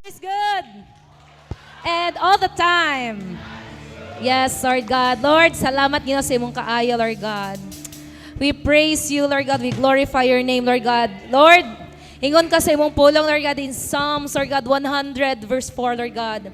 is good. And all the time. Yes, Lord God. Lord, salamat Ginoo sa imong kaayo, Lord God. We praise you, Lord God. We glorify your name, Lord God. Lord, ingon ka sa imong pulong, Lord God, in Psalms, Lord God, 100 verse 4, Lord God.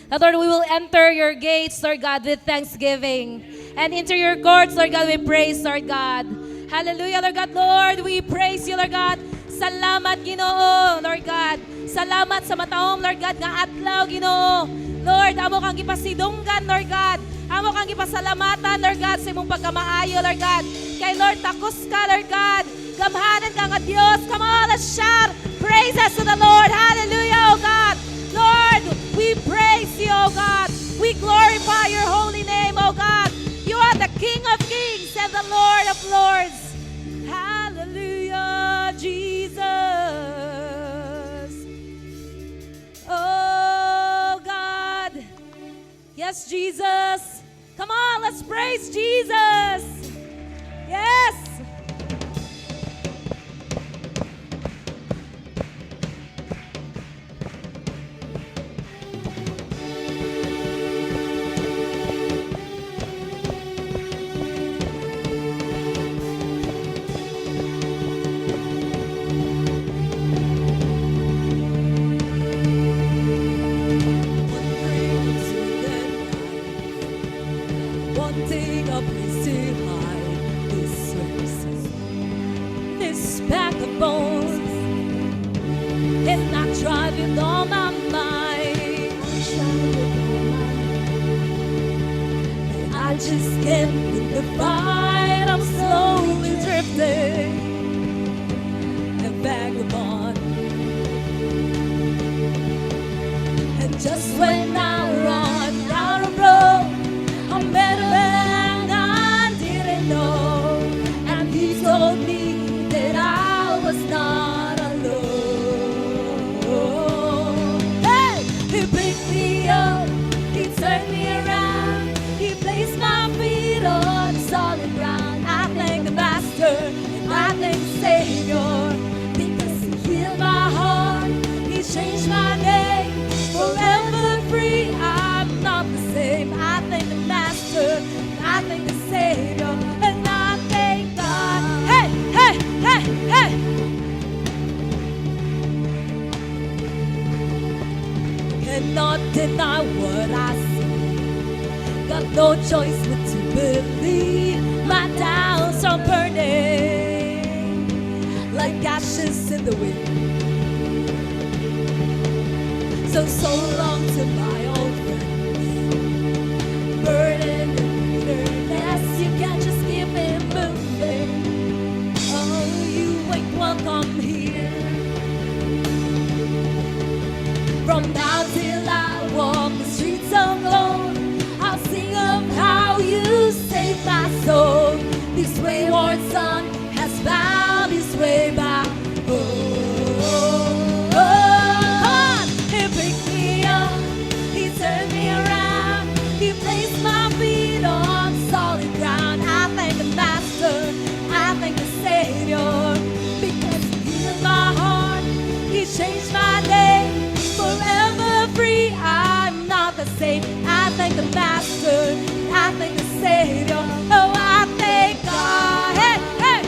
That, Lord, we will enter your gates, Lord God, with thanksgiving. And enter your courts, Lord God, with praise, Lord God. Hallelujah, Lord God. Lord, we praise you, Lord God. Salamat, Ginoo, Lord God. Salamat sa mataong, Lord God, nga adlaw, Ginoo. Lord, amo kang gipasidunggan, Lord God. Amo kang gipasalamatan, Lord God, sa imong pagkamaayo, Lord God. Kay Lord, takos ka, Lord God. Gamhanan ka nga Diyos. Come on, let's shout praises to the Lord. Hallelujah, oh God. Lord, we praise you, oh God. We glorify your holy name, oh God. You are the King of kings and the Lord of lords. Hallelujah, Jesus. Oh God. Yes, Jesus. Come on, let's praise Jesus. Yes. Wanting a place to hide this services, this pack of bones is not driving on my mind. And I just can't win the fight. I'm slowly drifting and vagabond. And just when I run out of road, I'm better than I didn't know. And he told me that I was not alone. Hey! He picked me up, he turned me around, he placed my feet on solid ground. I thank the Master and I thank the Savior, because he healed my heart, he changed my name, forever free. I'm not the same. I thank the Master, I thank the Savior, and I thank God. Hey, hey, hey, hey. Cannot deny what I see. Got no choice but to believe. My doubts are burning like ashes in the wind. So long to my old friends, burden and bitterness, you can't just keep it moving. Oh, you ain't welcome here. From now till I walk the streets alone, I'll sing of how you saved my soul. This wayward son has found his way back home. Turn me around, he placed my feet on solid ground. I thank the Master, I thank the Savior, because he healed my heart, he changed my name, forever free. I'm not the same. I thank the Master, I thank the Savior. Oh, I thank God. Hey, hey.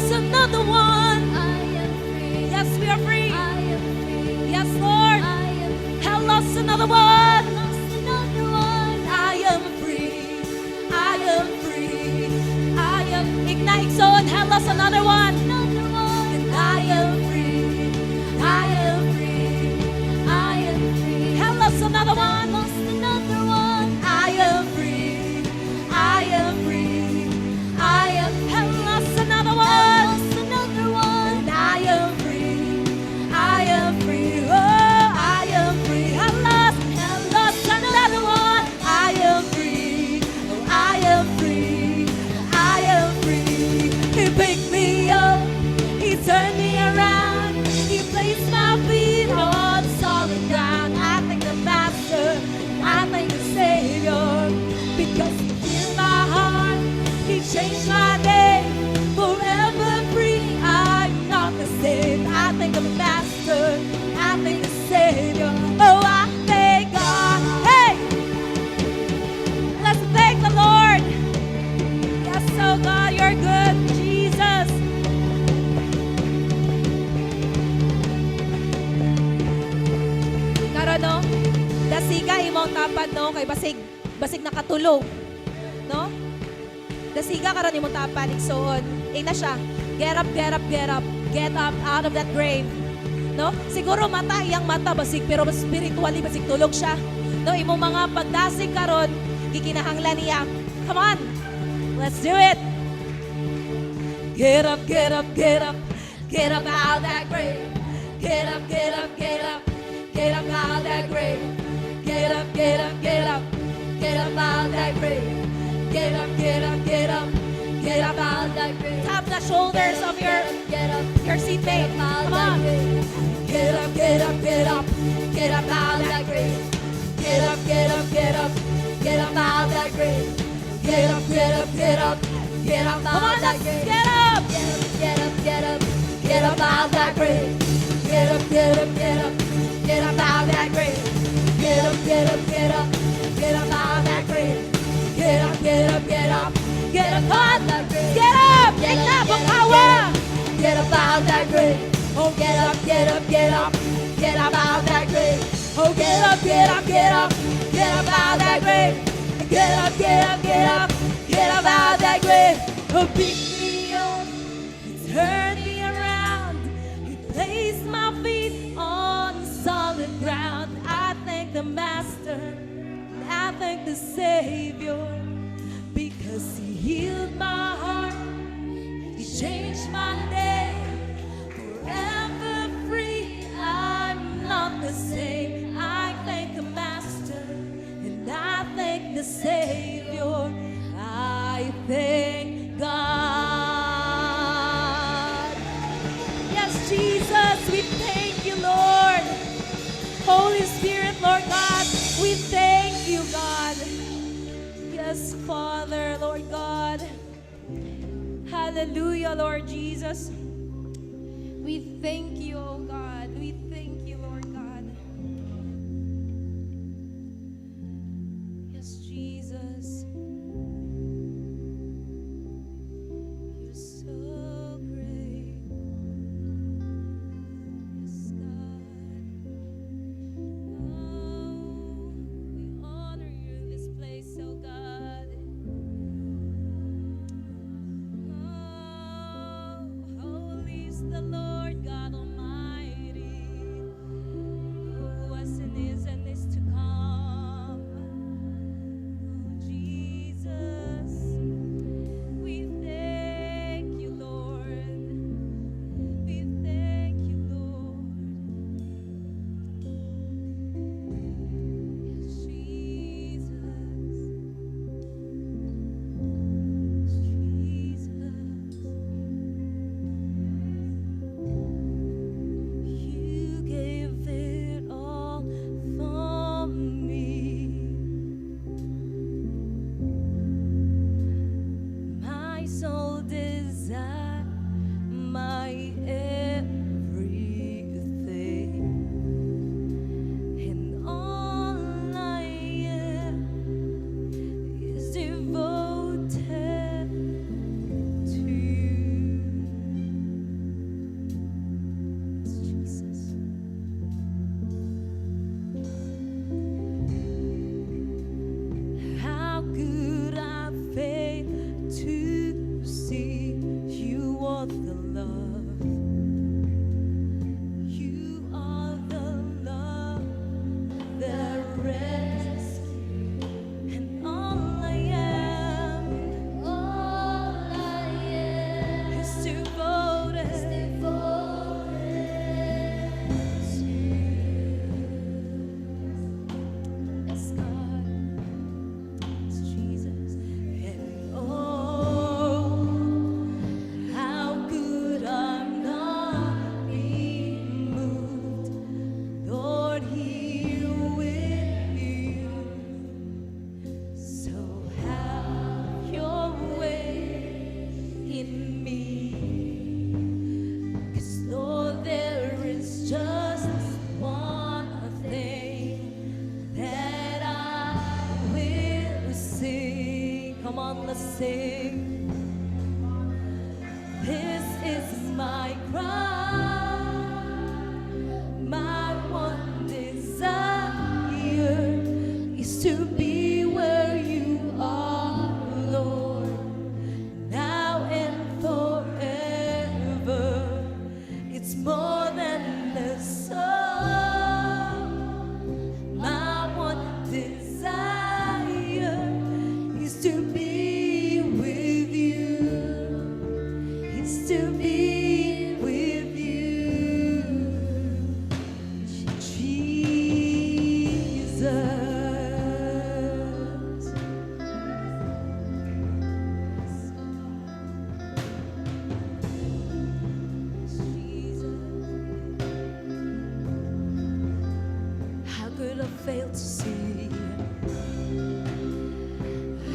Another one. I am free. Yes, we are free. I am free. Yes, Lord. I am free. Hell lost another one. Lost another one. I am free. I am free. I am ignite zone. Hell lost another one. Another one. And I am free. I am free. I am free. Hell lost another one. Lost another one. I am free. I am free. I am hell lost another one. Pick me nakatulog. No? Dasiga karon imong tapaligsoon. Na siya. Get up, get up, get up. Get up out of that grave. No? Siguro mata iyang mata basig pero spiritually basig tulog siya. No, imong mga pagdasig karon gikinahanglan niya. Come on. Let's do it. Get up, get up, get up. Get up out of that grave. Get up, get up, get up. Get up out of that grave. Get up, get up, get up. Get up out of that grave. Get up, get up, get up. Get up out of that grave. Tap the shoulders of your seatmate. Come on. Get up, get up, get up. Get up out of that grave. Get up, get up, get up. Get up out of that grave. Get up, get up, get up. Get up out of that grave. Get up. Get up, get up. Get up out of that grave. Get up, get up, get up. Get up out of that grave. Get up, get up, get up. Get up out of that grave. Get up, get up, get up. Get up out of that grave. Get up. Get up, power. Get up out of that grave. Oh, get up, get up, get up. Get up out of that grave. Oh, get up, get up, get up. Get up out of that grave. Get up, get up, get up. Get up out of that grave. Oh, pick me up. Turn me around. He placed my feet on solid ground. I thank the Master. I thank the Savior. Because He healed my heart. He changed my name. Forever free. I'm not the same. I thank the Master. And I thank the Savior. I thank God. Yes, Jesus, we thank you, Lord. Holy Spirit, Lord God, we thank you, God. Yes, Father, Lord God. Hallelujah, Lord Jesus. We thank you, oh God. We thank you, Lord God. Yes, Jesus. You're so great. Yes, God. Oh, we honor you in this place, oh God. Oh, holy is the Lord God Almighty, who was and is to come. Oh, Jesus, we thank you, Lord. We thank you, Lord. Yes, Jesus. You gave it all for me. My soul desire, my everything, and all I am is devoted to you. Jesus. How could I fail to see you are the love? You are the love that rescues, and all I am is devoted to yes, God, it's Jesus, and oh, how could I not be moved, Lord, here with you? So have your way in me. 'Cause Lord, there is just one thing that I will sing. Come on, let's sing. This is my cry, my one desire is to be where you fail to see?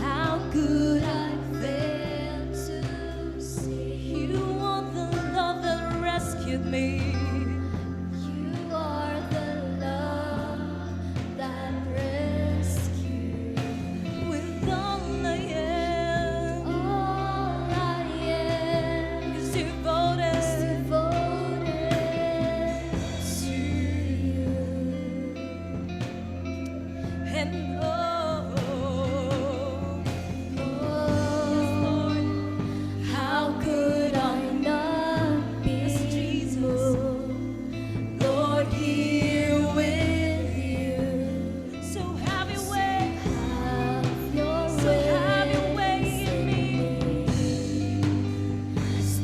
How could I fail to see? You are the love that rescued me. You are the love that rescued. With all I am is devoted to you. And Lord, how could I not be moved? Lord, here with you. So have your way. Have your way in me.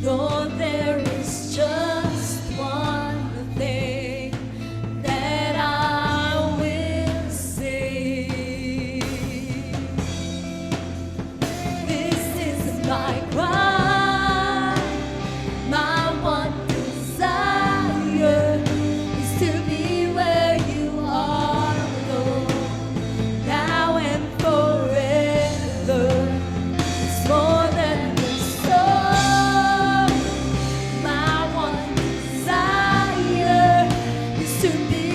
Lord, there is just one thing that I will say. This is my cry, my one desire is to be where you are, Lord, now and forever. It's more than the song. My one desire is to be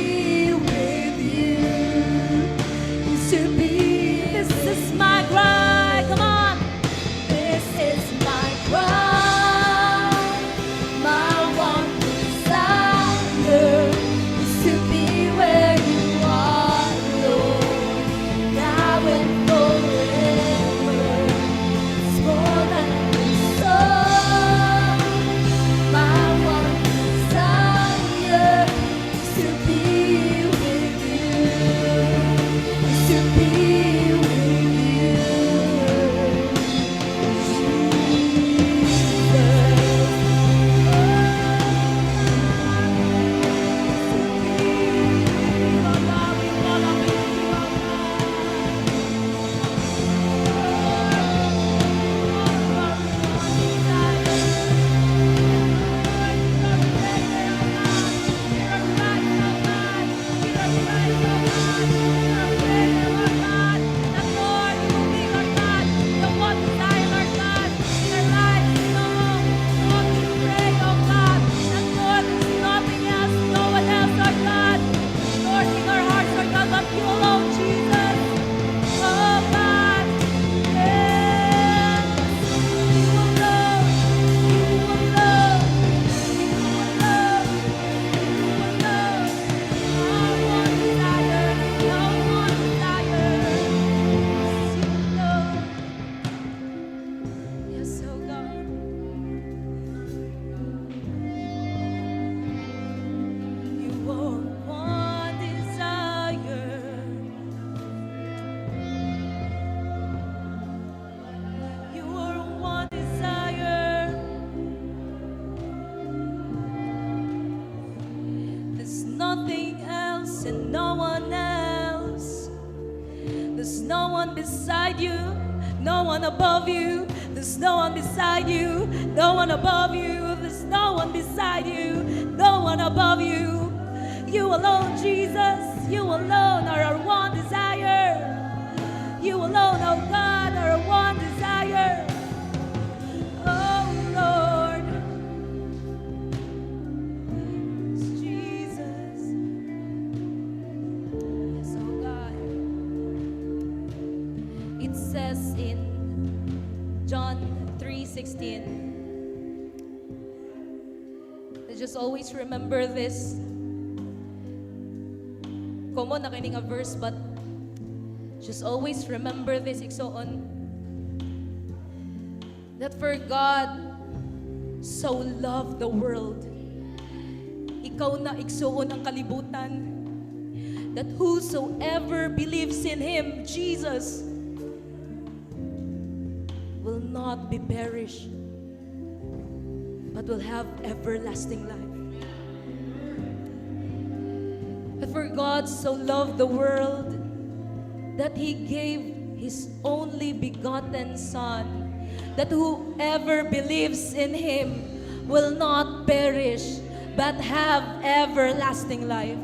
with you. Is to be. This is my cry. Come on. This is my cry. My one desire is to be where you are, Lord, now and forever. It's more than the song. My one desire is to be with you. Is to be with you. Yes, oh God. You are one desire. You are one desire. There's nothing else and no one else. There's no one beside you, no one above you. There's no one beside you, no one above you. There's no one beside you, no one above you. You alone, Jesus, you alone are our one desire. You alone, oh God, are our one desire. Oh Lord, it's Jesus. Yes, oh God. It says in John 3:16. Just always remember this. Common na kini nga verse, but just always remember this, igsoon. That for God so loved the world. Ikaw na igsoon ang kalibutan. That whosoever believes in Him, Jesus, will not be perished, but will have everlasting life. But for God so loved the world that He gave His only begotten Son, that whoever believes in Him will not perish, but have everlasting life.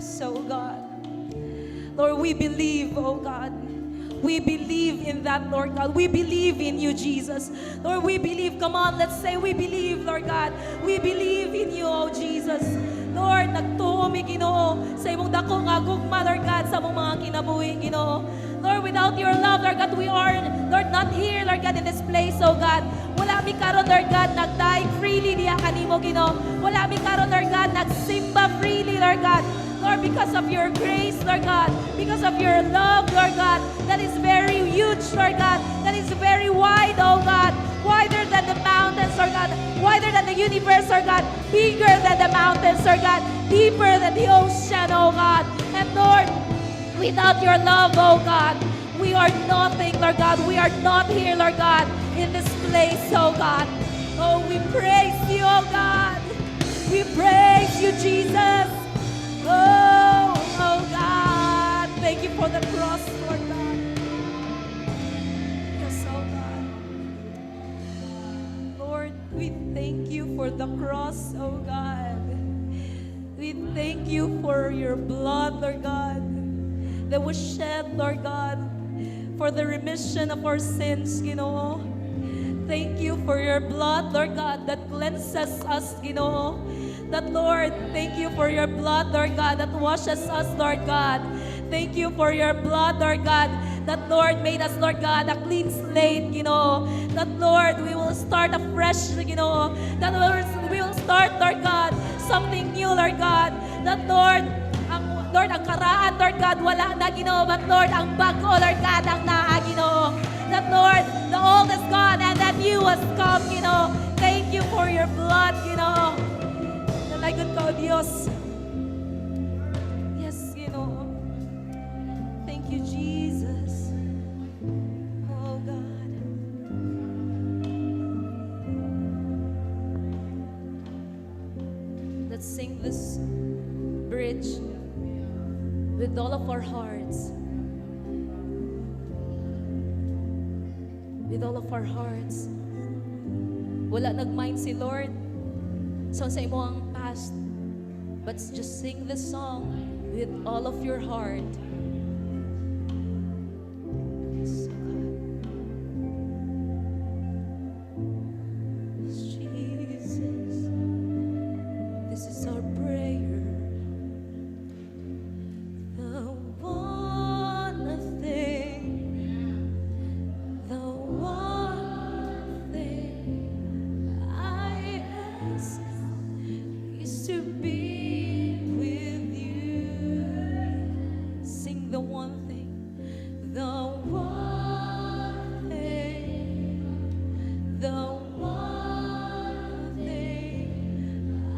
So God, Lord, we believe, oh God. We believe in that, Lord God. We believe in you, Jesus. Lord, we believe. Come on, let's say we believe, Lord God. We believe in you, oh Jesus. Lord, nagtuo mi Ginoo sa imong dako nga gugma, Lord God, sa among mga kinabuhi, Ginoo. Lord, without your love, Lord God, we are, Lord, not here, Lord God, in this place, oh God. Wala mi karon, Lord God, nagdaig freely diya kanimo, Ginoo. Wala mi karon, Lord God, nagsimba freely, Lord God. Lord, because of your grace, Lord God, because of your love, Lord God, that is very huge, Lord God, that is very wide, oh God, wider than the mountains, Lord God, wider than the universe, Lord God, bigger than the mountains, Lord God, deeper than the ocean, oh God. And Lord, without your love, oh God, we are nothing, Lord God. We are not here, Lord God, in this place, oh God. Oh, we praise you, oh God. We praise you, Jesus. Oh God. Thank you for the cross, Lord God. Yes, oh God. Lord, we thank you for the cross, oh God. We thank you for your blood, Lord God, that was shed, Lord God, for the remission of our sins, you know. Thank you for your blood, Lord God, that cleanses us, you know. That, Lord, thank you for your blood, Lord God, that washes us, Lord God. Thank you for your blood, Lord God, that, Lord, made us, Lord God, a clean slate, you know. That, Lord, we will start afresh, you know. That, Lord, we will start, Lord God, something new, Lord God. That, Lord, ang karaan, Lord God, wala na, Ginoo. But, Lord, ang bago, Lord God, ang naa, Ginoo. That, Lord, the old is gone and that new has come, Ginoo. Thank you for your blood, Ginoo. Nalagot ka, O Diyos. Yes, Ginoo. Thank you, Jesus. Oh, God. Let's sing this bridge with all of our hearts. With all of our hearts. Wala nag-mind si Lord sa imo ang past. But just sing this song with all of your heart. Yes, God. Jesus. This is our prayer. The one thing, the one thing I ask is to be with you. Sing the one thing, the one thing, the one thing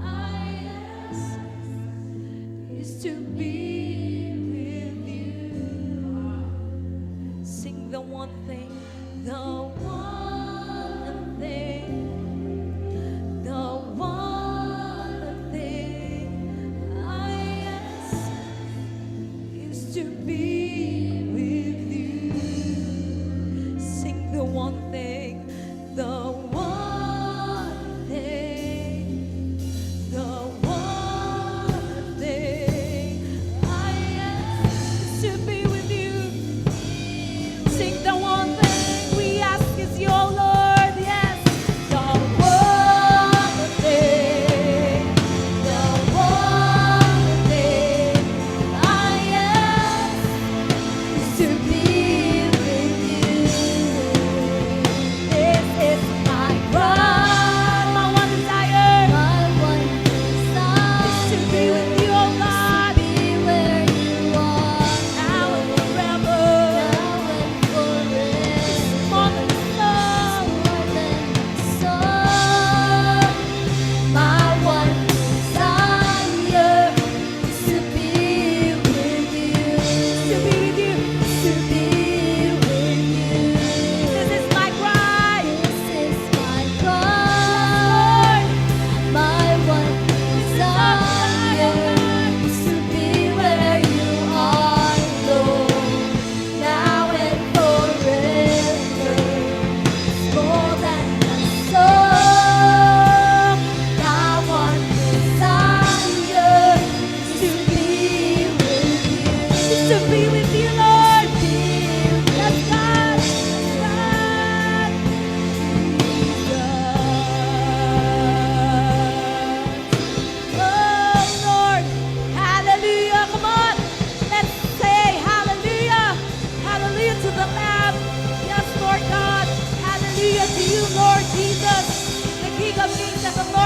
I ask is to be with you. Sing the one thing, the one thing, the one thing I ask is to be with you. Sing the one thing, the one thing, the one thing I ask is to be with you. Sing the one thing we ask is you, oh Lord, yes. The one thing, the one thing I ask is to be with you.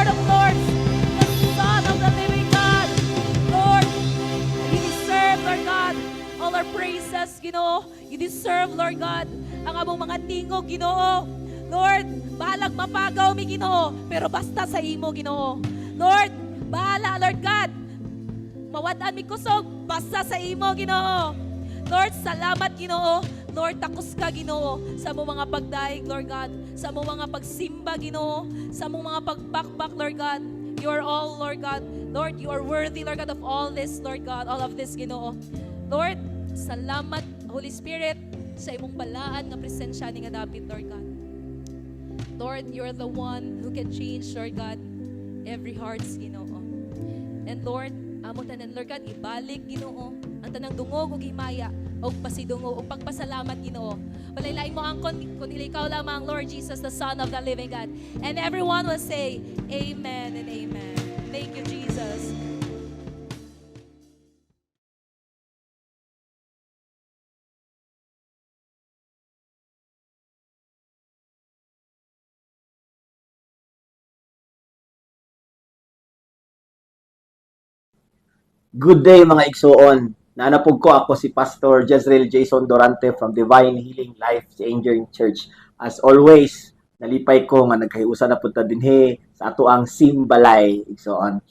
Lord of Lords, the Son of the living God. Lord, you deserve, Lord God, all our praises, Ginoo. You deserve, Lord God, ang among mga tingog, Ginoo. Lord, bahalag mapagaw mi, Ginoo, pero basta sa imo, Ginoo. Lord, bahala, Lord God, mawadaan mi kusog, basta sa imo, Ginoo. Lord, salamat, Ginoo. Lord, takos ka, Ginoo, sa mo mga pagdaig, Lord God, sa mo mga pagsimba, Ginoo, sa mo mga pagbakbak, Lord God. You are all, Lord God. Lord, you are worthy, Lord God, of all this, Lord God, all of this, Ginoo. Lord, salamat, Holy Spirit, sa imong balaan nga presensya ni nga David, Lord God. Lord, you're the one who can change, Lord God, every heart's, Ginoo. And Lord, amo tanan, Lord God, ibalik, Ginoo, ang tanang dungog ug himaya og pasidungog og pagpasalamat, Ginoo. Walay lain mo ang kundi ikaw lamang, Lord Jesus, the Son of the living God. And everyone will say, Amen and Amen. Thank you, Jesus. Good day mga igsoon. Nanapog ko ako si Pastor Jezreel Jason Dorante from Divine Healing Life Changing Church. As always, nalipay ko nga nagkahiusa na punta dinhi sa ato ang Simbalay igsoon.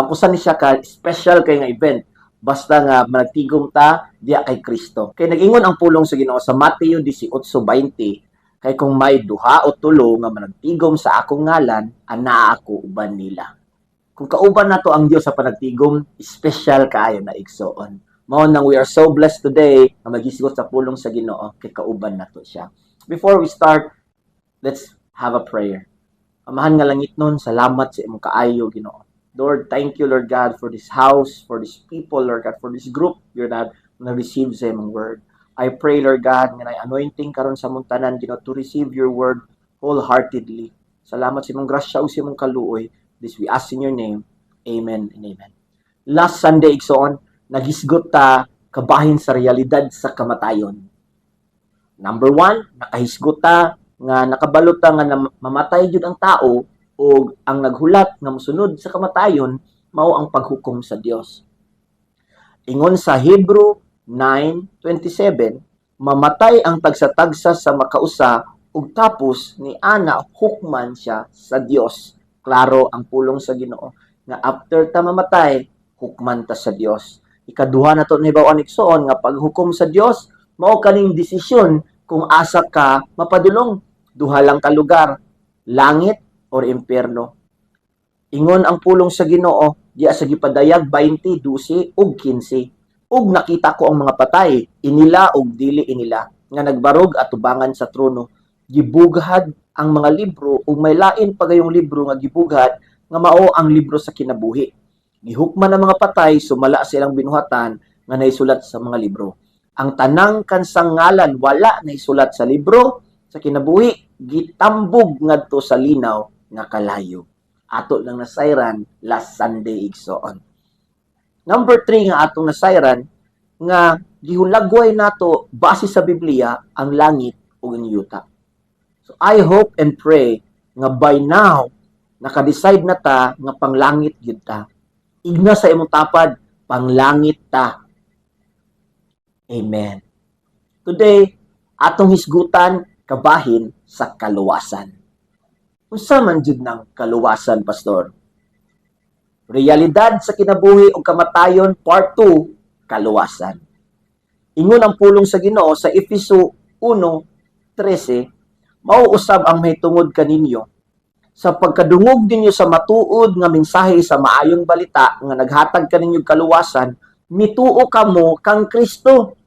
Usa ni siya ka special kay nga event basta nga managtigom ta diya kay Kristo. Kay nag-ingon ang pulong sa Ginoo sa Mateo 18:20 kay kung may duha o tulo nga managtigom sa akong ngalan, ana ako uban nila. Kung kauban nato ang Dios sa panagtigom, special kaayo na igsoon. Mao nang we are so blessed today na maghisgot sa pulong sa Ginoo kay kauban nato siya. Before we start, let's have a prayer. Amahan nga langit nun, salamat sa imong kaayo, Ginoo. Lord, thank you, Lord God, for this house, for these people, Lord God, for this group, Lord God, na receive sa imong word. I pray, Lord God, nga na anointing karon sa mong tanan, Ginoo, to receive your word wholeheartedly. Salamat sa imong grasya ug sa imong kaluoy. This we ask in your name. Amen and amen. Last Sunday, igsoon, naghisgot ta kabahin sa realidad sa kamatayon. Number 1, nakahisgot ta nga nakabalot ta nga mamatay jud ang tao o ang naghulat nga mosunod sa kamatayon mao ang paghukom sa Dios. Ingon sa Hebrew 9:27, mamatay ang tagsa-tagsa sa makausa ug tapos ni ana hukman siya sa Dios. Klaro ang pulong sa Ginoo nga after ta mamatay, hukman ta sa Dios. Ikaduha na to ni bawon igsoon nga paghukom sa Dios mao kaning desisyon kung asa ka mapadulong. Duha lang ka lugar, langit or impierno. Ingon ang pulong sa Ginoo diya sa gipadayag 20, 12 ug 15. Ug nakita ko ang mga patay, inila ug dili inila, nga nagbarog at tubangan sa trono. Gibugad ang mga libro ug may lain pa gayong libro nga gibugad nga mao ang libro sa kinabuhi. Gihukman ang mga patay, sumala silang binuhatan nga naisulat sa mga libro. Ang tanang kansang ngalan wala naisulat sa libro sa kinabuhi, gitambog ngadto sa linaw nga kalayo. Ato lang nasayran last Sunday igsoon. Number 3 nga atong nasayran nga gihulagway nato base sa Biblia ang langit ug ang yuta. So I hope and pray nga by now naka-decide na ta nga panglangit gyud ta. Igna sa imong tapad, panglangit ta. Amen. Today, atong hisgutan kabahin sa kaluwasan. Unsa man jud nang kaluwasan, pastor? Realidad sa kinabuhi ug kamatayon part 2, kaluwasan. Ingon ang pulong sa Ginoo sa Efeso 1:13, mao usab ang mahitungod kaninyo sa pagkadungog ninyo sa matuod nga mensahe sa maayong balita nga naghatag kaninyo kaluwasan, mituo kamo kang Kristo.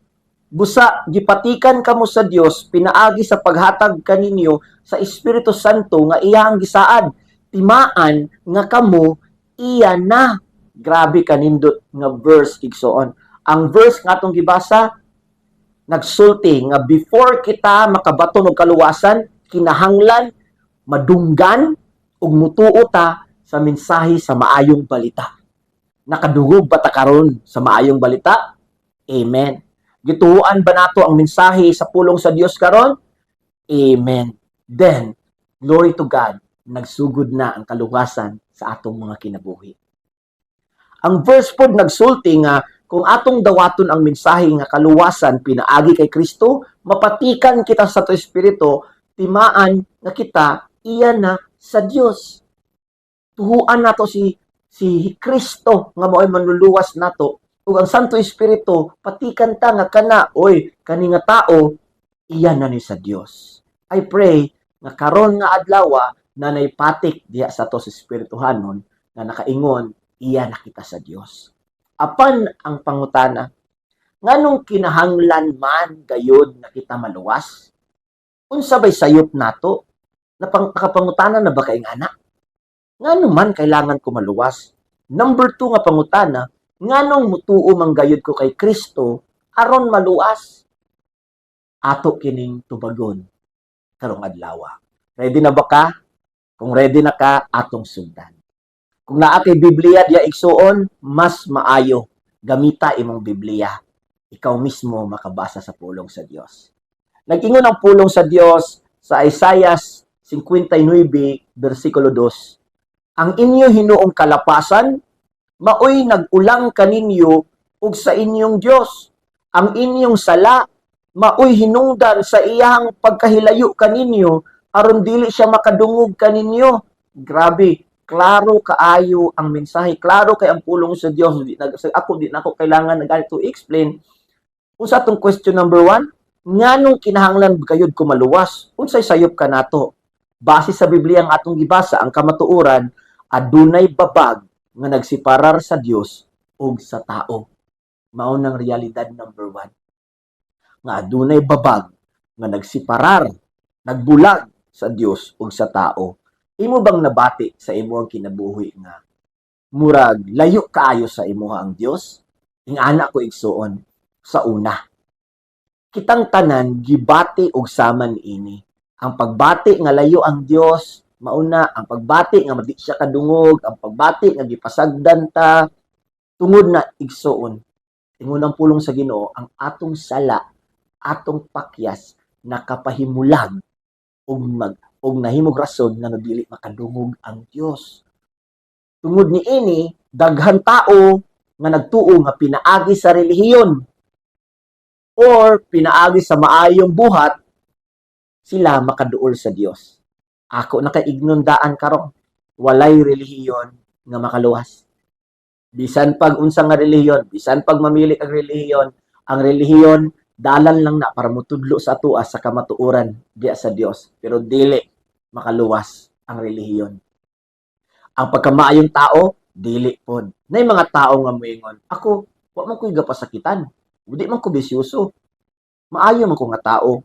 Busa gipatikan kamo sa Dios pinaagi sa paghatag kaninyo sa Espiritu Santo nga iyang gisaad. Timaan nga kamo iya na. Grabe kanindot nga verse igsoon. Ang verse nga atong gibasa nagsulti nga before kita makabaton og kaluwasan, kinahanglan madunggan ug mutuo ta sa mensahe sa maayong balita. Nakadungog ba ta karon sa maayong balita? Amen. Gituoan ba nato ang mensahe sa pulong sa Dios karon? Amen. Then, glory to God. nagsugod na ang kaluwasan sa atong mga kinabuhi. Ang verse pod nagsulti nga kung atong dawaton ang mensahe nga kaluwasan pinaagi kay Kristo, mapatikan kita sa to espiritu, timaan nga kita iya na sa Dios. Tuhuan nato si Kristo nga mao'y manluluwas nato ug ang Santo Espiritu patikan ta nga kana oy kani nga tao iya na ni sa Dios. I pray nga karon nga adlaw na naipatik diha sa to sa espirituhanon nga nakaingon iya na kita sa Dios. Apan ang pangutana, nganong kinahanglan man gayud na kita maluwas? Unsa bay sayop nato? Nakapangutana na ba kay ana? Ngano man kailangan ko maluwas? Number 2 nga pangutana, nganong mutuo man gayud ko kay Kristo aron maluwas? Ato kining tubagon karong adlaw. Ready na ba ka? Kung ready na ka, atong sundan. Kung naa kay Biblia diya igsuon, mas maayo gamita imong Biblia. Ikaw mismo makabasa sa pulong sa Dios. Nag-ingon ang pulong sa Dios sa Isaiah 59 versikulo 2. Ang inyo hinuong kalapasan, maoy nag-ulang kaninyo ug sa inyong Dios. Ang inyong sala, maoy hinungdan sa iyang pagkahilayo kaninyo, aron dili siya makadungog kaninyo. Grabe, klaro kaayo ang mensahe, klaro kay ang pulong sa Dios. Di na ako kailangan na ganito explain. Unsa tong question number 1? Nganong kinahanglan kayod ko maluwas? Unsay sayop ka nato? Base sa Biblia ang atong gibasa, ang kamatuoran, adunay babag nga nagsiparar sa Dios ug sa tao. Mao nang realidad number 1. Nga adunay babag nga nagsiparar, nagbulag sa Dios ug sa tao. Imo bang nabati sa imo ang kinabuhi nga murag layo kaayo sa imo ang Dios? Ingana ko igsuon sa una. Kitang tanan gibati og saman ini. Ang pagbati nga layo ang Dios, mauna ang pagbati nga madi siya kadungog, ang pagbati nga gipasagdan ta tungod na igsuon. Ingon ang pulong sa Ginoo, ang atong sala, atong pakyas nakapahimulag og nahimog rason nga dili makadungog ang Dios. Tungod ni ini, daghan tao nga nagtuo nga pinaagi sa relihiyon or pinaagi sa maayong buhat, sila makaduol sa Dios. Ako nakaignondaan karon, walay relihiyon nga makaluwas. Bisan pag unsa nga relihiyon, bisan pag mamili ang relihiyon dalan lang na para mutudlo sa atua sa kamatuoran diya sa Dios, pero dili makaluwas ang relihiyon. Ang pagkamaayong tao, dili pod. Nay mga tao nga moingon, ako wa man ko'y gapasakitan. Di man ko bisyoso. Maayo man ko nga tao.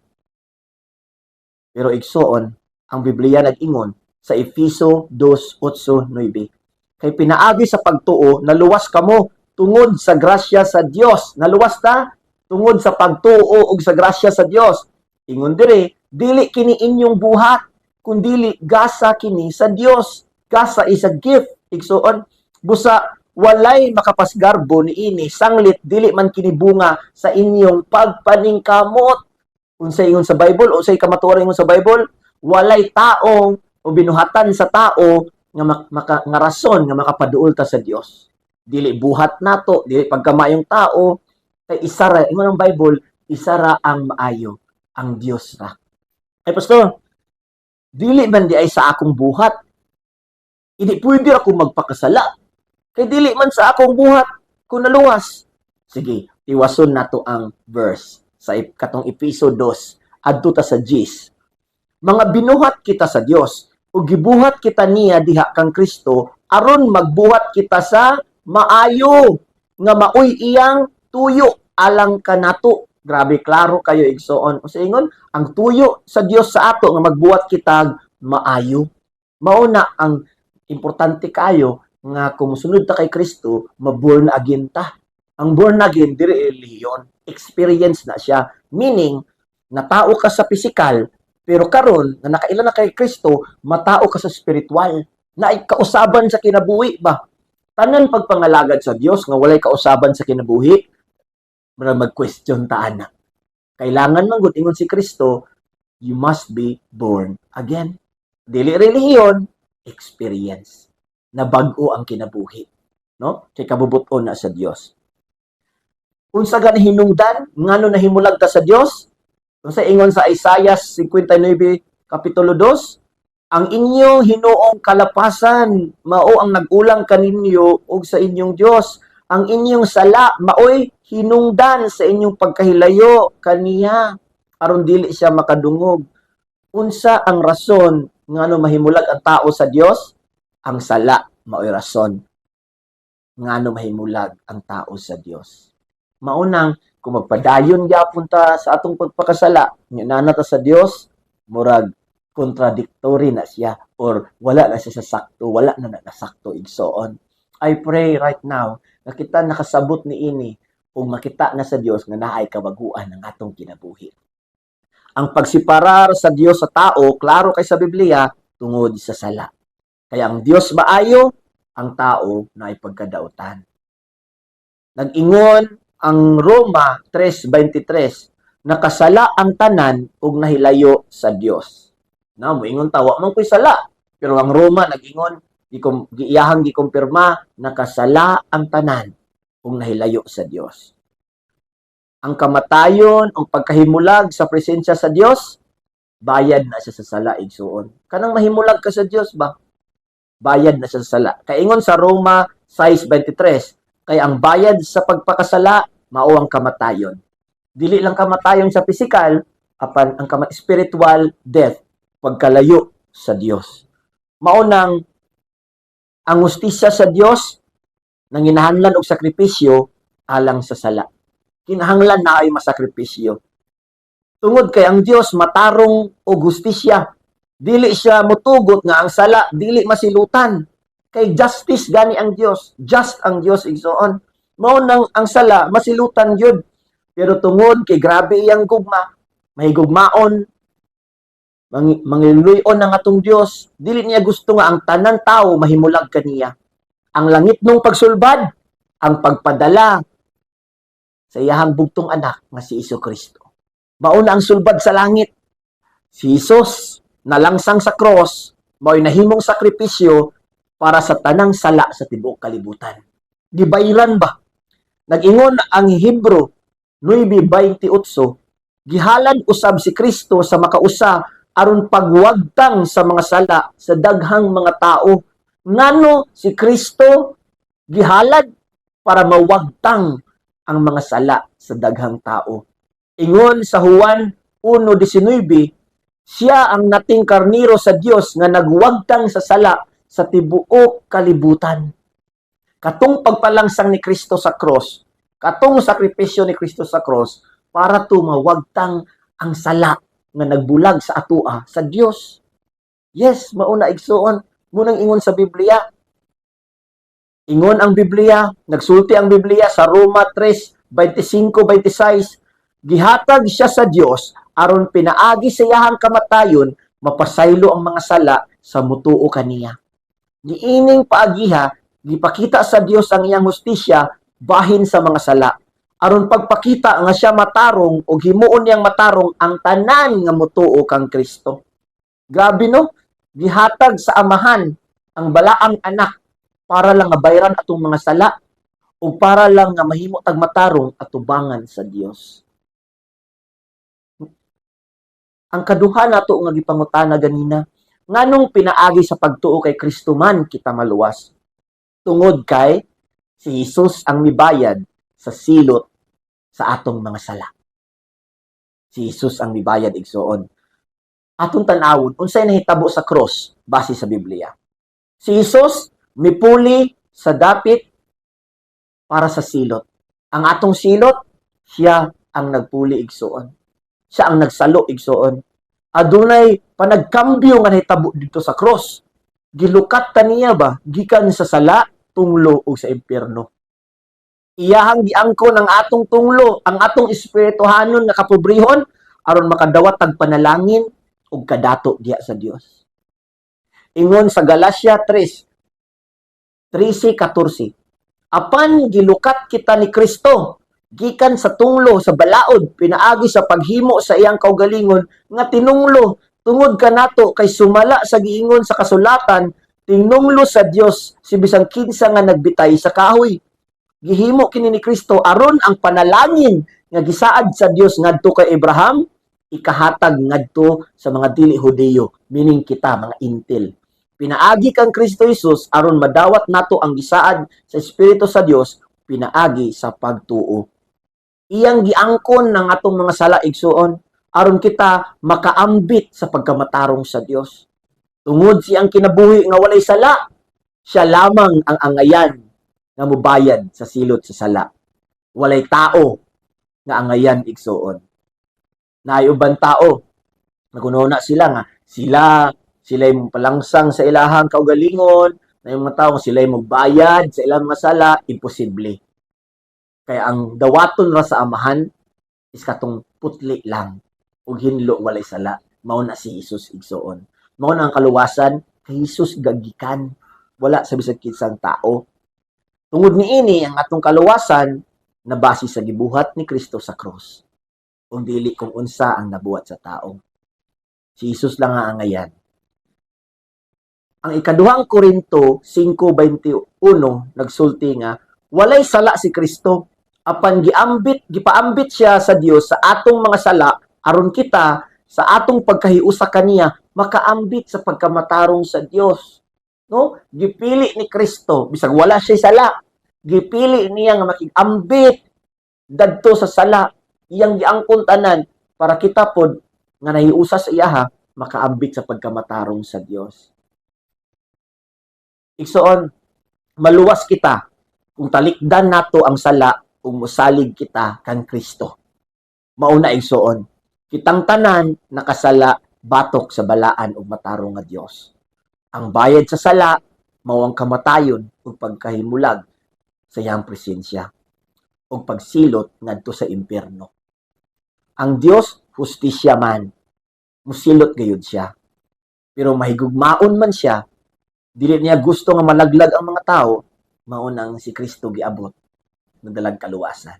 Pero igsoon, ang Biblia nag-ingon sa Efeso 2:8-9. Kay pinaagi sa pagtuo, naluwas kamo tungod sa grasya sa Dios. Naluwas ta tungod sa pagtuo ug sa grasya sa Dios. Ingon dire, dili kini inyong buhat, kundili gasa kini sa Dios. Gasa is a gift. Igsoon, busa walay makapasgarbo ni ini sanglit dili man kini bunga sa inyong pagpaningkamot. Unsay ingon sa Bible, unsay kamatuoran ingon sa Bible, walay taong o binuhatan sa tao nga rason nga makapaduol ta sa Dios. Dili buhat nato, dili pagkamayong tao, kay isara ingon ang Bible, isara ang maayo, ang Dios ra. Ay pastor, dili man di ay sa akong buhat. Hindi pwede ako magpakasala. Kay dili man sa akong buhat kung naluwas. Sige, iwason nato ang verse sa katong Efeso 2 adto ta sa Gis. Mga binuhat kita sa Dios ug gibuhat kita niya diha kang Kristo aron magbuhat kita sa maayo nga maoy iyang tuyo alang kanato. Grabe klaro kayo igsoon. Usa ingon, ang tuyo sa Dios sa ato nga magbuhat kita maayo. Mao na ang importante kayo nga kung musunod ta kay Kristo, ma-born again ta. Ang born again, diri reliyon, experience na siya. Meaning, natao ka sa physical, pero karon nga nakaila na kay Kristo, matao ka sa spiritual. Na kausaban sa kinabuhi ba? Tanan pagpangalagad sa Dios nga walay kausaban sa kinabuhi, mag-question ta ana. Kailangan man gud ingon si Kristo, you must be born again. Dili relihiyon, experience. Na bag-o ang kinabuhi. No? Kay kabubuton na sa Dios. Unsa gan hinungdan ngano nahimulag ta sa Dios? Unsa ingon sa Isaiah 59 kapitulo 2, ang inyong hinuong kalapasan mao ang nagulang kaninyo ug sa inyong Dios. Ang inyong sala maoy hinungdan sa inyong pagkahilayo kaniya aron dili siya makadungog. Unsa ang rason ngano mahimulag ang tao sa Dios? Ang sala maoy rason ngano mahimulag ang tao sa Dios. Maunang kung magpadayon gyapon ta sa atong pagpakasala, nana ta sa Dios, murag contradictory na siya or wala na siya sa sakto, wala na nasakto igsoon. I pray right now na kita nakasabot ni ini kung makita na sa Dios nga naay kabaguan ang atong kinabuhi. Ang pagsiparar sa Dios sa tao, klaro kay sa Biblia, tungod sa sala. Kaya ang Dios maayo, ang tao na ipagkadautan. Nag-ingon ang Roma 3:23, nakasala ang tanan ug nahilayo sa Dios. Na moingon tawa man ko'y sala, pero ang Roma nag-ingon giiyahang gikumpirma nakasala ang tanan ug nahilayo sa Dios. Ang kamatayon o pagkahimulag sa presensya sa Dios, bayad na siya sa sala igsuon. Kanang mahimulag ka sa Dios ba? Bayad na siya sa sala. Kaingon sa Roma 6:23, kaya ang bayad sa pagpakasala, mao ang kamatayon. Dili lang kamatayon sa pisikal, apan ang spiritual death, pagkalayo sa Dios. Mao nang ang hustisya sa Dios nang ginahanglan og sakripisyo alang sa sala. Kinahanglan na ay masakripisyo. Tungod kay ang Dios matarong og hustisya. Dili siya mutugot nga ang sala dili masilutan. Kay justice gani ang Dios, just ang Dios igsoon. Mao nang ang sala masilutan gyud. Pero tungod kay grabe iyang gugma, mahigugmaon, mangiluyon ang atong Dios, dili niya gusto nga ang tanan tao mahimulag kaniya. Ang langit nung pagsulbad, ang pagpadala sa iyahang bugtong anak nga si Jesucristo. Mao na ang sulbad sa langit. Si Jesus nalangsang sa cross, mao'y nahimong sakripisyo para sa tanang sala sa tibuok kalibutan. Gibayran ba? Nag-ingon ang Hebro 9:28, gihalad usab si Kristo sa makausa aron pagwagtang sa mga sala sa daghang mga tao. Ngano si Kristo gihalad para mawagtang ang mga sala sa daghang tao. Ingon sa Juan 1:19, siya ang nating karniro sa Dios nga nagwagtang sa sala sa tibuok kalibutan. Katong pagpalangsang ni Kristo sa cross, katong sakripisyo ni Kristo sa cross, para tumawagtang ang sala nga nagbulag sa atua sa Dios. Yes, mauna igsuon, munang ingon sa Biblia. Ingon ang Biblia, nagsulti ang Biblia sa Roma 3:25-26, gihatag siya sa Dios aron pinaagi sa iyahang kamatayon, mapasaylo ang mga sala sa mutuo kaniya. Giining paagiha, gipakita sa Dios ang iyang hustisya bahin sa mga sala. Aron pagpakita nga siya matarong o himuon niyang matarong ang tanan nga mutuo kang Kristo. Grabe no? Gihatag sa amahan ang balaang anak para lang nga bayran atong mga sala o para lang nga mahimo tag matarong atubangan sa Dios. Ang kaduha nato nga gipangutana ganina, nganong pinaagi sa pagtuo kay Kristo man kita maluwas? Tungod kay si Jesus ang mibayad sa silot sa atong mga sala. Si Jesus ang mibayad igsoon. Atong tan-awon unsay nahitabo sa cross base sa Biblia. Si Jesus mipuli sa dapit para sa silot. Ang atong silot, siya ang nagpuli igsoon. Siya ang nagsalo igsoon. Adunay panagkambyo nga nahitabo dito sa cross. Gilukat kaniya ba gikan sa sala, tunglo ug sa impyerno. Iyahang giangkon ang atong tunglo, ang atong espirituhanon nga kapobrehon aron makadawat tag panalangin ug kadato diha sa Dios. Ingon sa Galacia 3:13-14, apan gilukat kita ni Kristo gikan sa tunglo sa balaod pinaagi sa paghimo sa iyang kaugalingon nga tinunglo tungod kanato kay sumala sa giingon sa kasulatan, tinunglo sa Dios si bisang kinsa nga nagbitay sa kahoy. Gihimo kini ni Kristo aron ang panalangin nga gisaad sa Dios ngadto kay Abraham ikahatag ngadto sa mga dili Hudiyo, meaning kita mga intil. Pinaagi kang Kristo Jesus aron madawat nato ang gisaad sa Espiritu sa Dios pinaagi sa pagtuo. Iyang giangkon ng atong mga sala igsuon aron kita makaambit sa pagkamatarong sa Dios. Tungod siyang kinabuhi nga walay sala, siya lamang ang angayan nga mubayad sa silot sa sala. Walay tao nga angayan igsuon. Naay uban tao nagununa sila nga sila'y palangsang sa ilahang kaugalingon, na yung mga tao sila'y magbayad sa ilang mga sala, imposible. Kaya ang dawaton ra sa amahan is katong putli lang ug hinlo walay sala. Mao na si Jesus igsuon. Mao na ang kaluwasan kay Jesus gagikan, wala sa bisag kinsang tao. Tungod niini ang atong kaluwasan nabase sa gibuhat ni Kristo sa krus. Kung dili kung unsa ang nabuhat sa tao. Si Jesus lang ang angayan. Ang ikaduhang Korinto 5:21 nagsulti nga walay sala si Kristo apan gipaambit siya sa Dios sa atong mga sala aron kita sa atong pagkahiusa kaniya makaambit sa pagkamatarong sa Dios. No? Gipili ni Kristo bisag wala siya sala. Gipili niya nga makigambit dadto sa sala iyang giangkon tanan para kita pod nga nahiusa sa iyaha makaambit sa pagkamatarong sa Dios. Igsoon, maluwas kita kung talikdan nato ang sala ug mosalig kita kang Kristo. Mauna igsoon, kitang tanan nakasala batok sa balaan ug matarong nga Dios. Ang bayad sa sala mao ang kamatayon ug pagkahimulag sa iyang presensya ug pagsilot ngadto sa impierno. Ang Dios hustisya man, musilot gayud siya. Pero mahigugmaon man siya, dili niya gusto nga malaglag ang mga tao, mao nang si Kristo giabot nagdalag kaluwasan.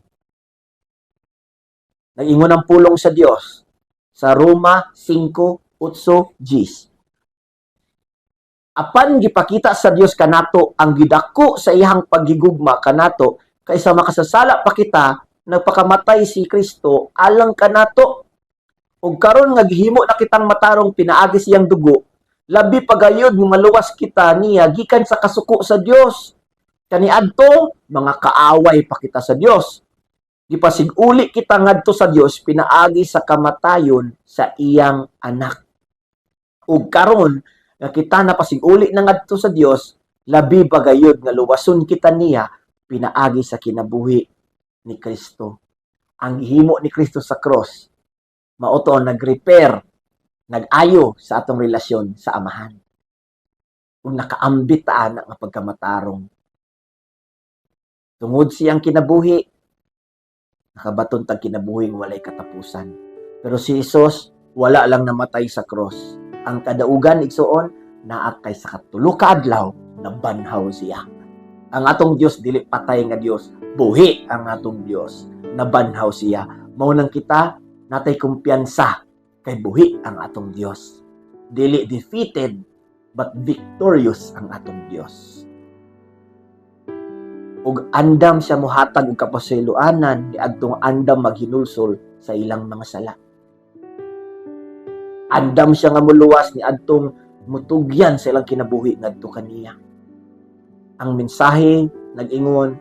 Nag-ingon ang pulong sa Dios sa Roma 5:8. Apan gipakita sa Dios kanato ang gidako sa iyang paghigugma kanato kaysa makasasala pa kita nagpakamatay si Kristo alang kanato ug karon nga gihimo na kitang matarong pinaagi siyang dugo labi pagayod nga maluwas kita niya gikan sa kasuko sa Dios kaniadto mga kaaway pa kita sa Dios gipasiguli kita ngadto sa Dios pinaagi sa kamatayon sa iyang anak ug karon nga kita napasiguli na ngadto sa Dios labi pagayod nga luwason kita niya pinaagi sa kinabuhi ni Kristo. Ang himo ni Kristo sa cross, mao to nag-repair, nag-ayo sa atong relasyon sa amahan. Kung nakaambit ta nga pagkamatarong. Tungod siyang kinabuhi, nakabaton tag kinabuhi walay katapusan. Pero si Jesus wala lang namatay sa cross. Ang kadaugan igsuon naa kay sa katulo ka adlaw nabanhaw siya. Ang atong Dios dili patay nga Dios, buhi ang atong Dios, nabanhaw siya. Mao nang kita natay kumpiyansa kay buhi ang atong Dios. Dili defeated but victorious ang atong Dios. Ug andam siya mohatag og kapasayloanan ni adtong andam maghinulsol sa ilang mga sala. Andam siya nga muluwas ni adtong mutugyan sa ilang kinabuhi ngadto kaniya. Ang mensahe nag-ingon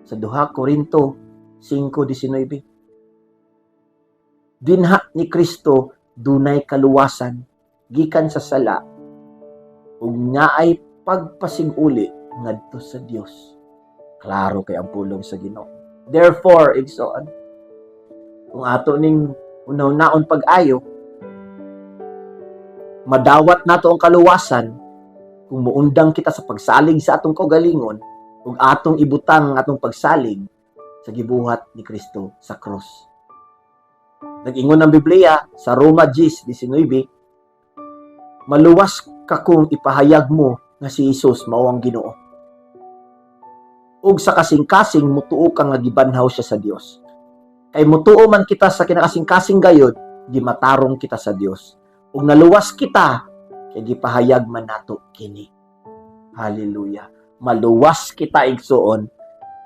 sa 2 Korinto 5:19. Dinha ni Kristo dunay kaluwasan gikan sa sala ug naay pagpasiguli ngadto sa Dios. Klaro kay ang pulong sa Ginoo. Therefore, igsoon, kung ato ning unaw-naon pag-ayo, madawat nato ang kaluwasan kung muundang kita sa pagsalig sa atong kaugalingon ug atong ibutang ang atong pagsalig sa gibuhat ni Kristo sa cross. Nag-ingon ang Biblia sa Roma 10:19, maluwas ka kung ipahayag mo nga si Jesus mao ang Ginoo. Ug sa kasing-kasing mutuo ka nga gibanhaw siya sa Dios. Kay mutuo man kita sa kinakasing-kasing gayod, gimatarong kita sa Dios. ug naluwas kita kay gipahayag man nato kini. Hallelujah. Maluwas kita igsuon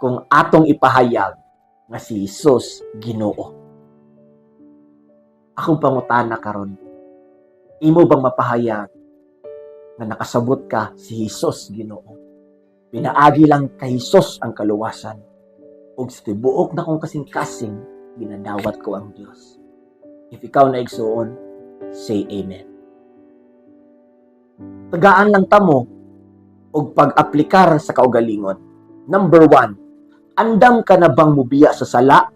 kung atong ipahayag nga si Hesus Ginoo. Akong pangutana karon, imo bang mapahayag nga nakasabot ka si Hesus Ginoo? Pinaagi lang kay Hesus ang kaluwasan. Ug sa tibuok na kong kasing-kasing, ginadawat ko ang Dios. If ikaw na igsuon, say amen. Tagaan lang tamo og pag-aplikar sa kaugalingon. Number 1, andam ka na bang mubiya sa sala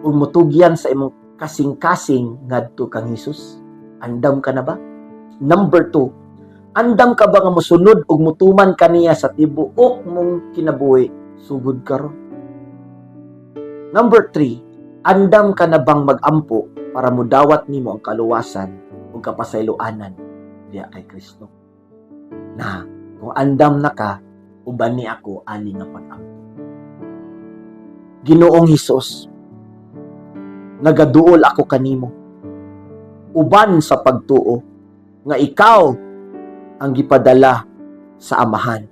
ug mutugyan sa imong kasing-kasing ngadto kang Hesus? Andam ka na ba? Number 2, andam ka ba nga mosunod ug mutuman kaniya sa tibuok mong kinabuhi sugod karon? Number 3, andam ka na bang mag-ampo para mudawat nimo ang kaluwasan ug kapasayloanan diya kay Kristo? Na kung andam na ka, uban ni ako ani nga pag-ampo. Ginoong Hesus, nagaduol ako kanimo uban sa pagtuo nga ikaw ang gipadala sa Amahan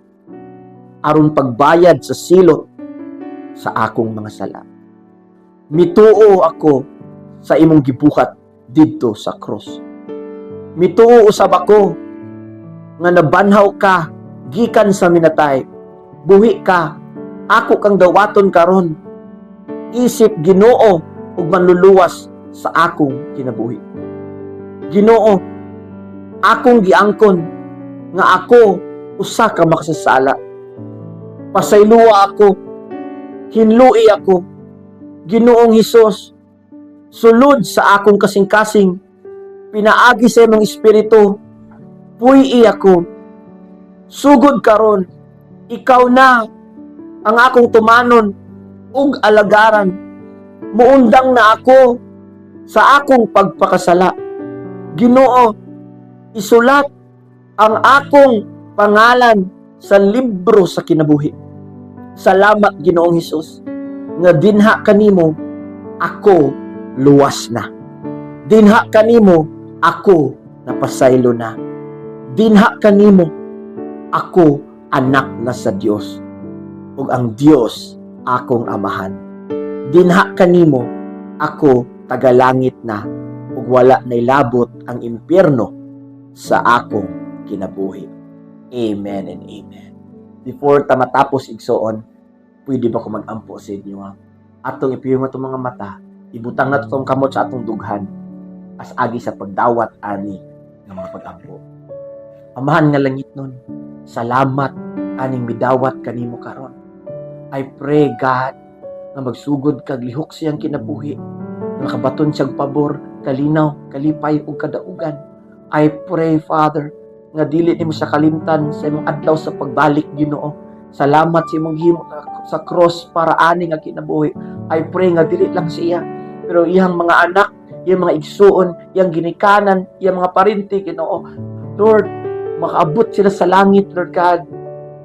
aron pagbayad sa silot sa akong mga sala. Mituo ako sa imong gibuhat didto sa cross. Mituo usab ako nga nabanhaw ka gikan sa minatay. Buhi ka, ako kang dawaton karon. Isip Ginoo ug manluluwas sa akong kinabuhi. Ginoo, akong giangkon nga ako usa ka makasasala. Pasayloa ako, hinlui ako. Ginoong Hesus, sulod sa akong kasing-kasing, pinaagi sa imong espiritu, puyi ako. Sugod karon, ikaw na ang akong tumanon ug alagaran. Muundang na ako sa akong pagpakasala. Ginoo, isulat ang akong pangalan sa libro sa kinabuhi. Salamat Ginoong Hesus nga dinha kanimo ako luwas na. Dinha kanimo ako napasaylo na. Dinha kanimo ako anak na sa Dios ug ang Dios akong amahan. Dinha kanimo ako tagalangit na ug wala nay labot ang impyerno sa akong kinabuhi. Amen and amen. Before ta matapos igsoon, pwede ba ko mag-ampo sa inyo? Atong ipiyong itong mga mata, ibutang na itong kamot sa atong dughan as agi sa pagdawat ani ng mga pag-ampo. Amahan nga langit nun, salamat aning midawat kanimo karon. I pray God na magsugod kag lihok siyang kinabuhi, nakabaton siyang pabor, kalinaw, kalipay ug kadaugan. I pray Father nga dili nimo sa kalimtan sa imong adlaw sa pagbalik Ginoo. Salamat sa imong himo sa cross para ani nga kinabuhi. I pray nga dili lang siya, pero iyang mga anak, iyang mga igsuon, iyang ginikanan, iyang mga parinti Ginoo. Lord, makaabot sila sa langit, Lord God.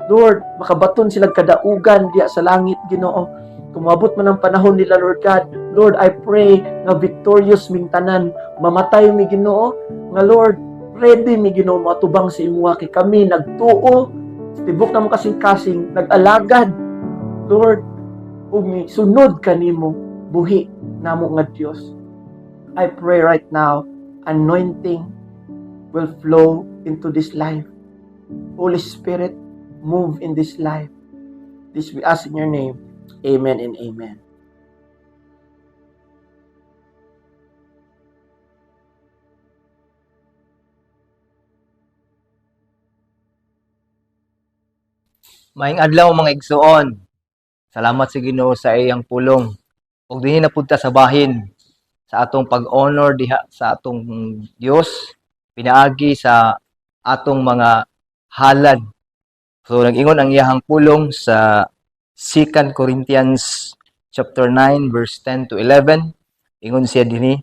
Lord, makabaton sila kadaugan diya sa langit Ginoo. Kumabot man ang panahon nila, Lord God. Lord, I pray nga victorious ming tanan, mamatay mi Ginoo, nga Lord, ready mi Ginoo matubang sa imuha kay kami nagtuo. Tibok na mo kasing-kasing, nag-alagad. Lord, sunod kanimo buhi namo nga Dios. I pray right now, anointing will flow into this life. Holy Spirit, move in this life. This we ask in your name. Amen and amen. Maayong adlaw mga igsuon. Salamat sa Ginoo sa iyang pulong. Ug dinhi napunta sa bahin sa atong pag-honor diha sa atong Dios, pinaagi sa atong mga halad. So nag-ingon ang iyahang pulong sa 2 Corinthians chapter 9 verse 10 to 11. Ingon siya dinhi,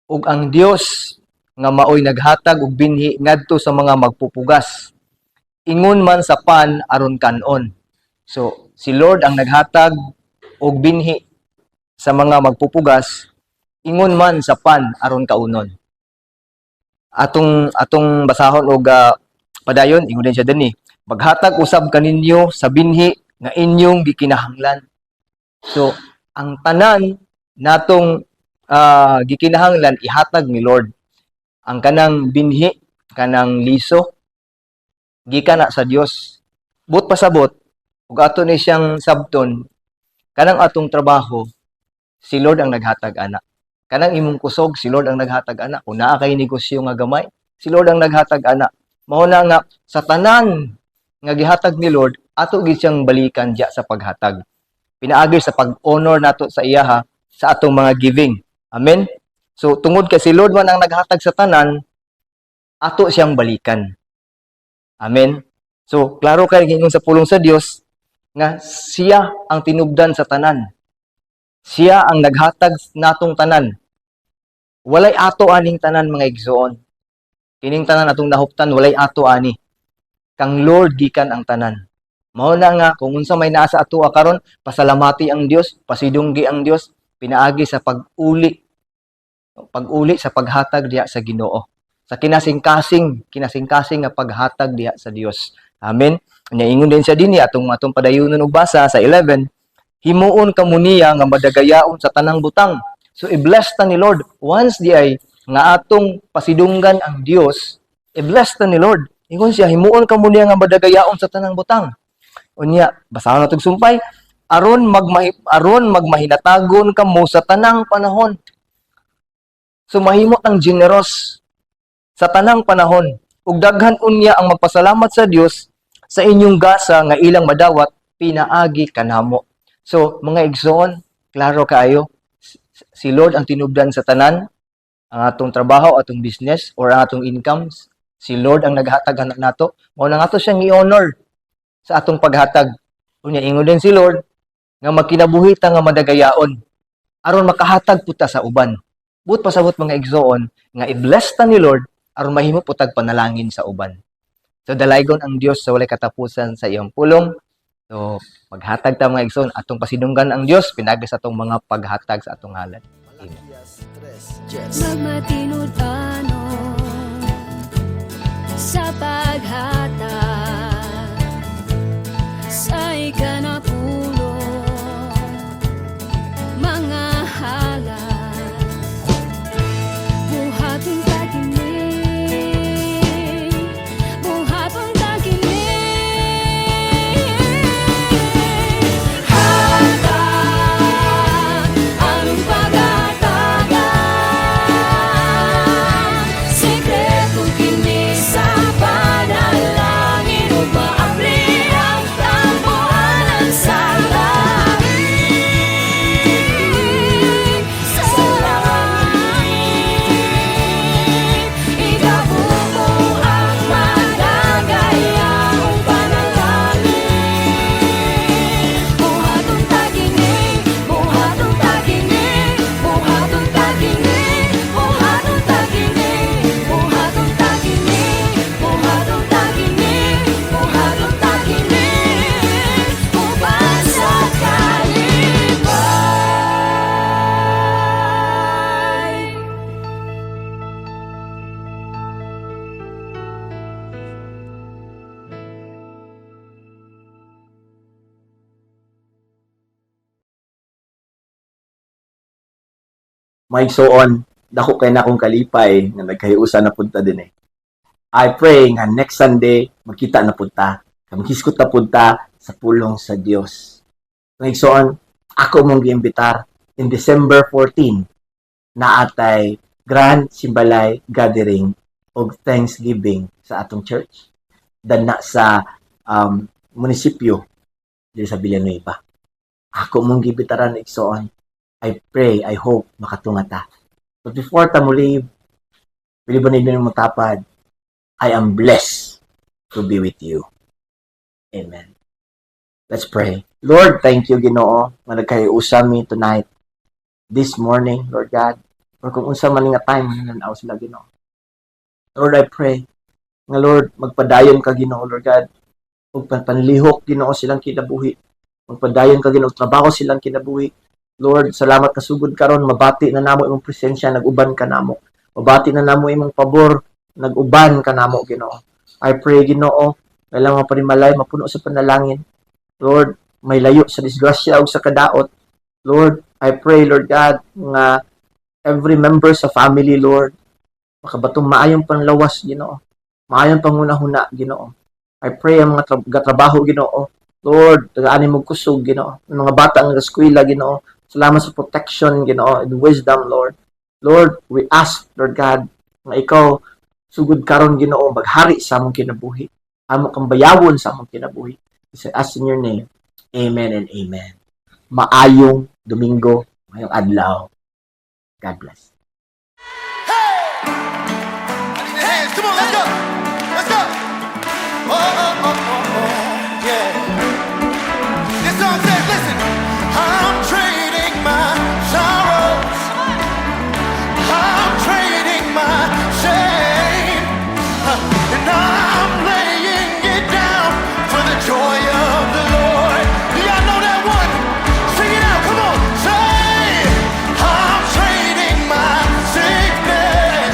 ug ang Dios nga maoy naghatag og binhi ngadto sa mga magpupugas, ingon man sa pan aron kanon. So, si Lord ang naghatag og binhi sa mga magpupugas, ingon man sa pan aron kaunon. atong basahon og padayon ingon din siya dinhi. Maghatag usab kaninyo sa binhi nga inyong gikinahanglan. So, ang tanan natong gikinahanglan ihatag ni Lord. Ang kanang binhi, kanang liso, gikan na sa Dios. But pasabot, ug ato ni siyang sabton, kanang atong trabaho, si Lord ang naghatag ana. Kanang imong kusog, si Lord ang naghatag ana. Kung naa kay negosyo nga gamay, si Lord ang naghatag ana. Mao na nga sa tanan nga gihatag ni Lord, ato gid siyang balikan diya sa paghatag. Pinaagi sa pag-honor nato sa iya sa atong mga giving. Amen. So tungod kay si Lord man ang naghatag sa tanan, ato siyang balikan. Amen. So klaro kay ingon sa pulong sa Dios nga siya ang tinubdan sa tanan. Siya ang naghatag natong tanan. Walay ato aning tanan mga igsoon. Kining tanan atong nahuptan walay ato ani. Kang Lord gikan ang tanan. Mao na nga kung unsa may naa sa ato karon, pasalamati ang Dios, pasidunggi ang Dios, pinaagi sa pag-uli sa paghatag diha sa Ginoo. Sa kinasing-kasing nga paghatag diha sa Dios. Amen. Ingon din siya dinhi atong padayunon og basa sa 11, himuon kamo niya nga madagayaon sa tanang butang. So i-bless ta ni Lord once di ay nga atong pasidunggan ang Dios, i-bless ta ni Lord. Ingon siya himuon kamo niya nga madagayaon sa tanang butang. Unya, basahon natong sumpay, aron magmahinatagon kamo sa tanang panahon. So mahimot ang generous sa tanang panahon. Ug daghan unya ang magpasalamat sa Dios sa inyong gasa nga ilang madawat pinaagi kanamo. So mga igsoon, klaro kaayo, si Lord ang tinubdan sa tanan, ang atong trabaho, atong business or ang atong incomes. Si Lord ang naghatag anak nato. Mao na ato siyang i-honor sa atong paghatag. Unya ingon din si Lord nga magkinabuhi ta nga madagayaon aron makahatag puta sa uban. But pasabot mga igsoon nga i-bless ta ni Lord aron mahimo putag panalangin sa uban. So dalaygon ang Dios sa walay katapusan sa iyong pulong. So maghatag ta mga igsoon atong pasidunggan ang Dios pinagi sa atong mga paghatag sa atong halad. Amen. Magmatinod ano sa paghatag sa ikanapulong mga halad buhaton takinig buhaton takinig hatag anong pagatagan sikreto kini sa panalangin ug maabri ang tambuhan sa langit sa langit igabuo ang madagayang panalangin buhaton takinig buhaton takinig buhaton takinig buhaton takinig buhaton takinig buhaton takinig buhaton takinig uban sa kalipay. May igsoon, dako kay na akong kalipay nga nagkahiusa na punta din eh. I pray nga next Sunday magkita na punta. Maghiskot na punta sa pulong sa Dios. Mga igsoon, ako mong giimbitar in December 14 na atay Grand Simbalay Gathering og Thanksgiving sa atong church. Dan na sa munisipyo dito sa Villanueva. Ako mong gibitaran igsoon. I pray, I hope makatunga ta. But before ta mo leave, believe ba na mo tapad, I am blessed to be with you. Amen. Let's pray. Lord, thank you, Ginoo, nga nagkahiusa mi tonight, this morning, Lord God, or kung unsa man nga time nanaw sila, Ginoo. Lord, I pray, nga Lord, magpadayon ka, Ginoo, Lord God, ug panlihok, Ginoo, silang kinabuhi. Magpadayon ka, Ginoo, trabaho silang kinabuhi. Lord, salamat kasugod karon, mabati na namo imong presensya, nag-uban ka namo. Mabati na namo imong pabor, nag-uban ka namo, Ginoo. I pray, Ginoo, kailangan pa rin malay, mapuno sa panalangin. Lord, may layo sa disgrasya o sa kadaot. Lord, I pray, Lord God, nga every member sa family, Lord, makabatong maayong panlawas, Ginoo. Maayong pangunahuna, Ginoo. I pray ang mga trabaho, Ginoo. Lord, tagaan mo kusog, Ginoo. Ang mga bata ang eskwela, Ginoo. Salamat sa protection, Ginoo, and wisdom, Lord. Lord, we ask, Lord God, na ikaw sugod karon, Ginoo, maghari sa among kinabuhi. Amo kang bayawon sa among kinabuhi. I ask in your name. Amen and amen. Maayong Domingo, maayong adlaw. God bless. I need the hands. Come on, let's go. Let's go. Oh, oh, oh, oh, oh. Yeah. This song says, listen. I'm trading my sorrows. I'm trading my shame. And I'm laying it down for the joy of the Lord. Do y'all know that one? Sing it out. Come on. Say, I'm trading my sickness.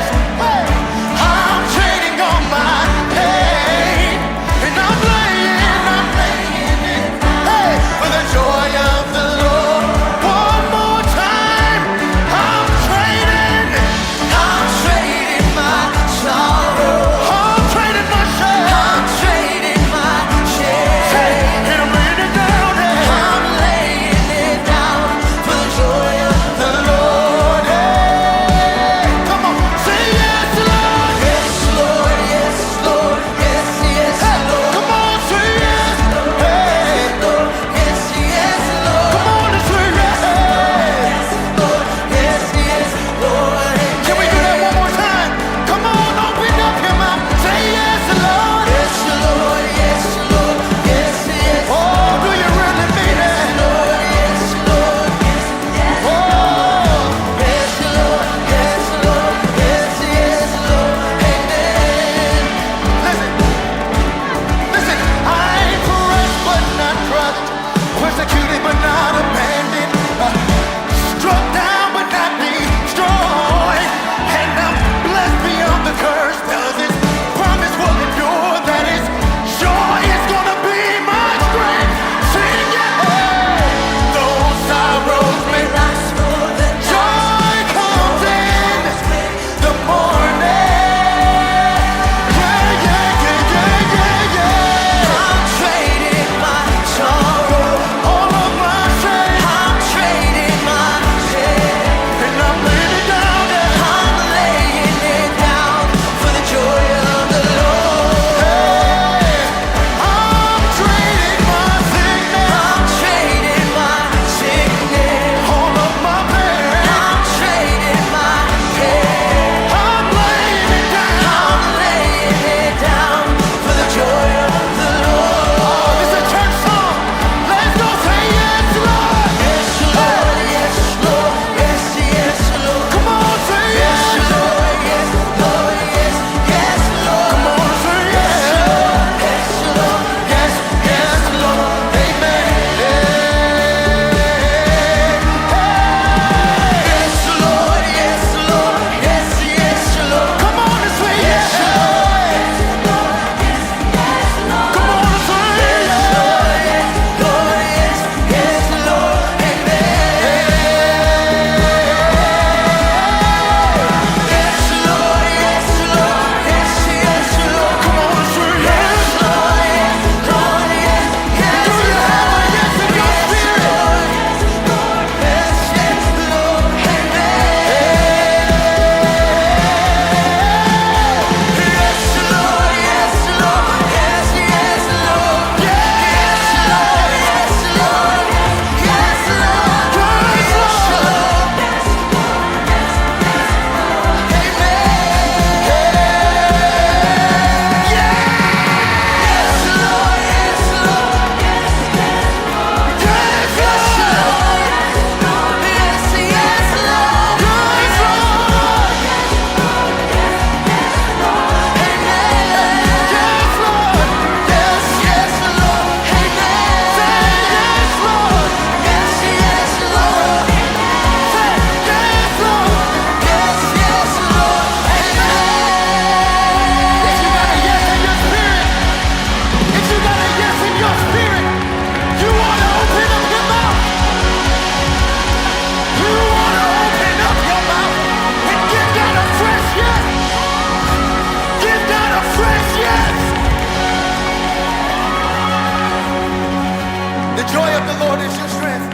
The joy of the Lord is your strength.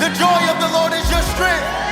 The joy of the Lord is your strength.